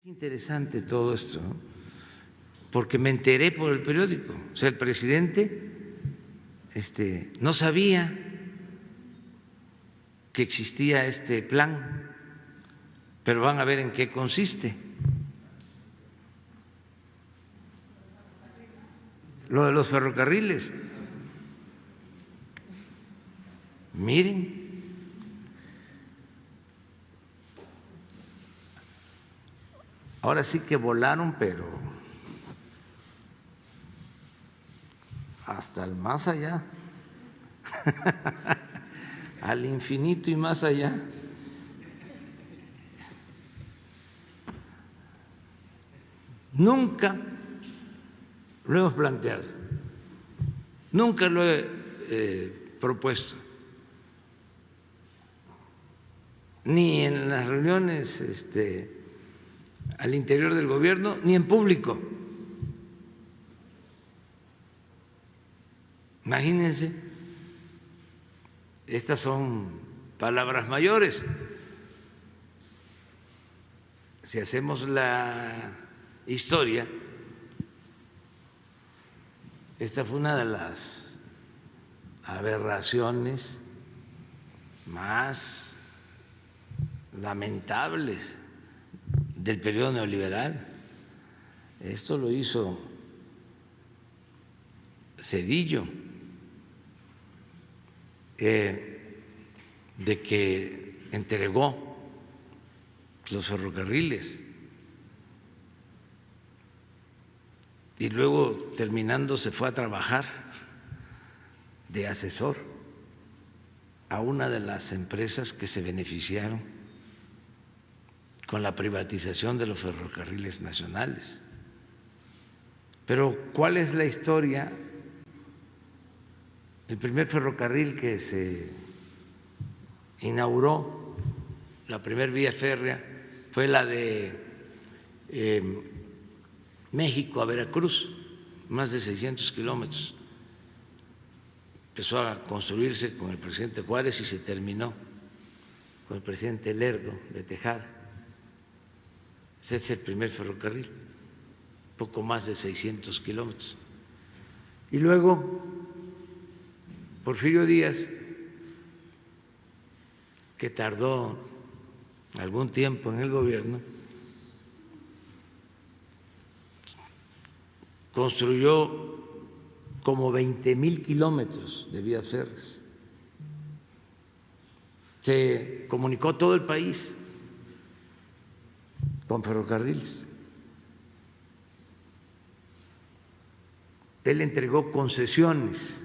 Interesante todo esto, ¿no? Porque me enteré por el periódico. O sea, el presidente no sabía que existía este plan, pero van a ver en qué consiste. Lo de los ferrocarriles. Miren, ahora sí que volaron, pero hasta el más allá, al infinito y más allá. Nunca lo hemos planteado, nunca lo he propuesto, ni en las reuniones al interior del gobierno, ni en público. Imagínense, estas son palabras mayores. Si hacemos la historia, esta fue una de las aberraciones más lamentables del periodo neoliberal. Esto lo hizo Zedillo, de que entregó los ferrocarriles y luego, terminando, se fue a trabajar de asesor a una de las empresas que se beneficiaron con la privatización de los ferrocarriles nacionales. Pero ¿cuál es la historia? El primer ferrocarril que se inauguró, la primera vía férrea, fue la de México a Veracruz, más de 600 kilómetros. Empezó a construirse con el presidente Juárez y se terminó con el presidente Lerdo de Tejada. Ese es el primer ferrocarril, poco más de 600 kilómetros. Y luego Porfirio Díaz, que tardó algún tiempo en el gobierno, construyó como 20,000 kilómetros de vías férreas. Se comunicó todo el país con ferrocarriles. Él entregó concesiones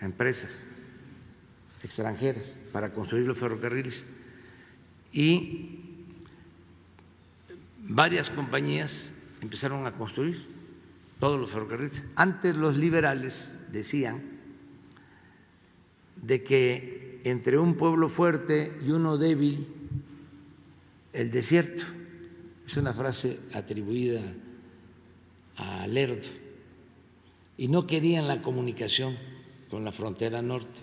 a empresas extranjeras para construir los ferrocarriles y varias compañías empezaron a construir todos los ferrocarriles. Antes los liberales decían de que entre un pueblo fuerte y uno débil, el desierto. Es una frase atribuida a Lerdo. Y no querían la comunicación con la frontera norte.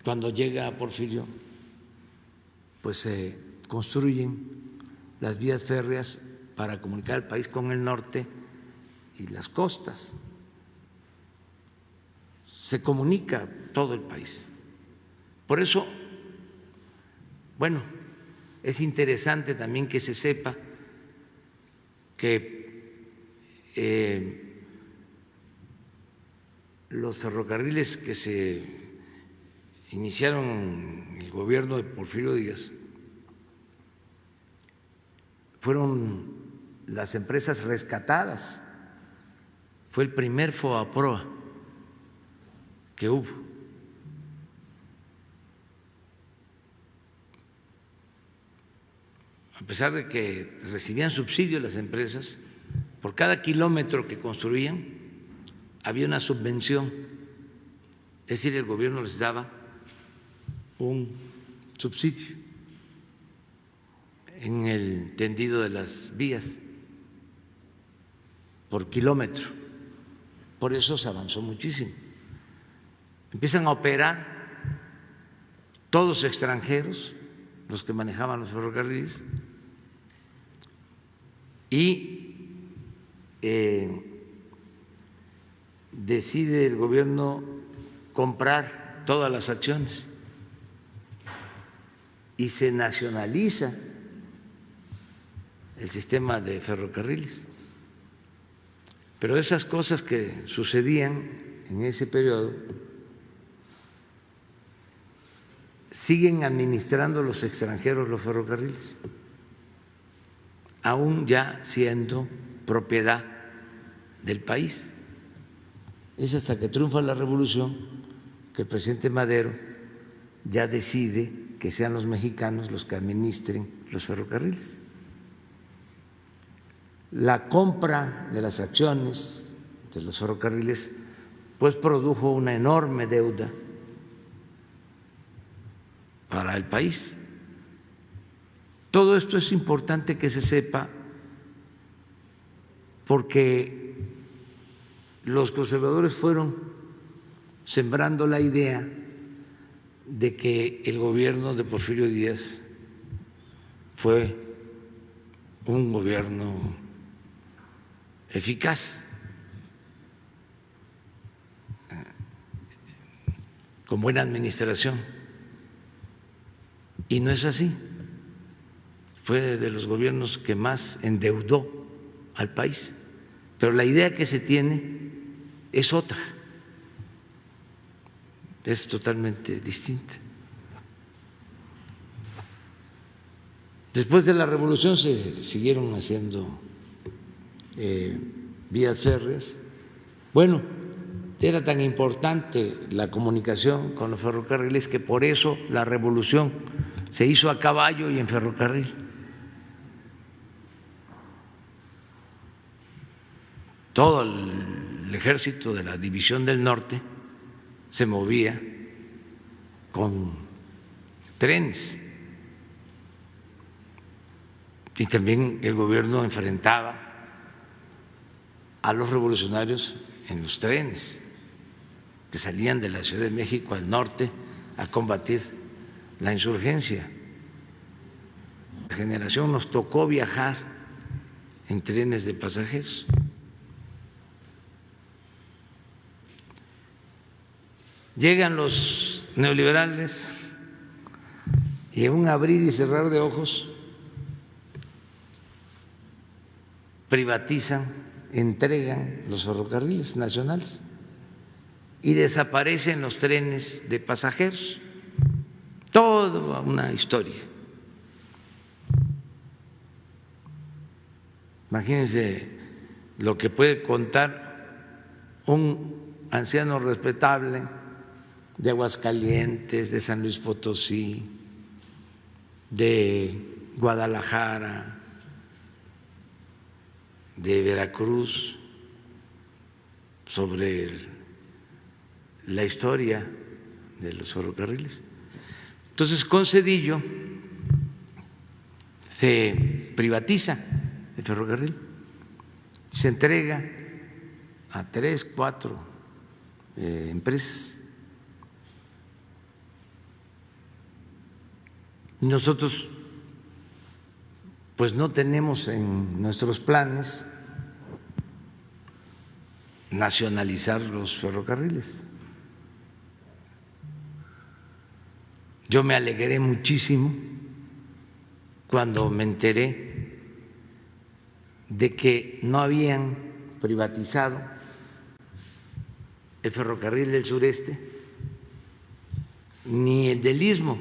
Cuando llega Porfirio, pues se construyen las vías férreas para comunicar el país con el norte y las costas. Se comunica todo el país. Por eso, bueno, es interesante también que se sepa que los ferrocarriles que se iniciaron en el gobierno de Porfirio Díaz fueron las empresas rescatadas. Fue el primer FOAPROA que hubo. A pesar de que recibían subsidios las empresas, por cada kilómetro que construían había una subvención, es decir, el gobierno les daba un subsidio en el tendido de las vías por kilómetro. Por eso se avanzó muchísimo. Empiezan a operar todos extranjeros los que manejaban los ferrocarriles, y decide el gobierno comprar todas las acciones y se nacionaliza el sistema de ferrocarriles. Pero esas cosas que sucedían en ese periodo siguen administrando los extranjeros los ferrocarriles, aún ya siendo propiedad del país. Es hasta que triunfa la revolución que el presidente Madero ya decide que sean los mexicanos los que administren los ferrocarriles. La compra de las acciones de los ferrocarriles pues produjo una enorme deuda para el país. Todo esto es importante que se sepa porque los conservadores fueron sembrando la idea de que el gobierno de Porfirio Díaz fue un gobierno eficaz, con buena administración, y no es así. Fue de los gobiernos que más endeudó al país, pero la idea que se tiene es otra, es totalmente distinta. Después de la revolución se siguieron haciendo vías férreas. Bueno, era tan importante la comunicación con los ferrocarriles que por eso la revolución se hizo a caballo y en ferrocarril. Todo el ejército de la División del Norte se movía con trenes y también el gobierno enfrentaba a los revolucionarios en los trenes que salían de la Ciudad de México al norte a combatir la insurgencia. La generación nos tocó viajar en trenes de pasajeros. Llegan los neoliberales y en un abrir y cerrar de ojos privatizan, entregan los ferrocarriles nacionales y desaparecen los trenes de pasajeros. Toda una historia. Imagínense lo que puede contar un anciano respetable de Aguascalientes, de San Luis Potosí, de Guadalajara, de Veracruz, sobre la historia de los ferrocarriles. Entonces, con Zedillo se privatiza el ferrocarril, se entrega a 3, 4 empresas. Y nosotros pues no tenemos en nuestros planes nacionalizar los ferrocarriles. Yo me alegré muchísimo cuando me enteré de que no habían privatizado el ferrocarril del sureste ni el del Istmo.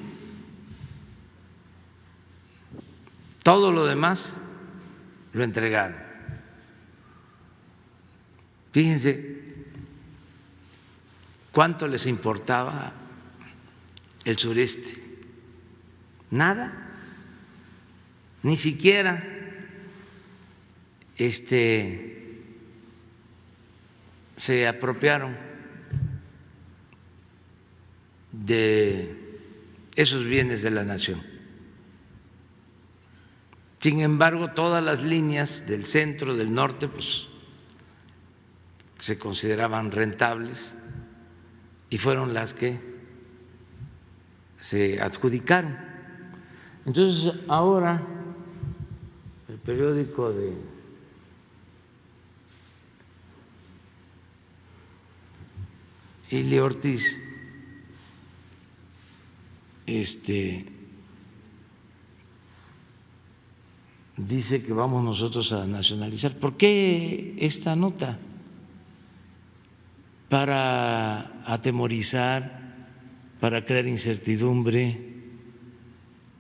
Todo lo demás lo entregaron. Fíjense cuánto les importaba el sureste. Nada, ni siquiera se apropiaron de esos bienes de la nación. Sin embargo, todas las líneas del centro, del norte, pues se consideraban rentables y fueron las que se adjudicaron. Entonces ahora el periódico de Ili Ortiz dice que vamos nosotros a nacionalizar. ¿Por qué esta nota? Para atemorizar, para crear incertidumbre,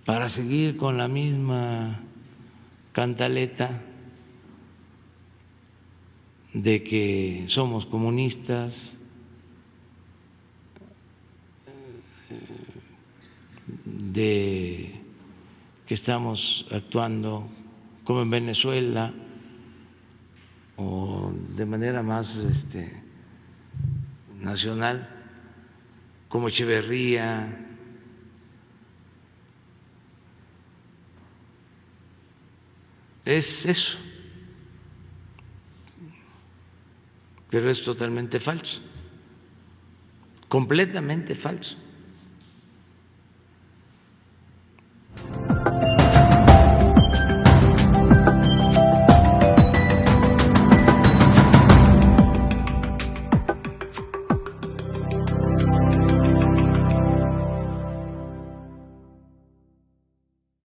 para seguir con la misma cantaleta de que somos comunistas, de que estamos actuando como en Venezuela o de manera más nacional, como Echeverría. Es eso, pero es totalmente falso, completamente falso.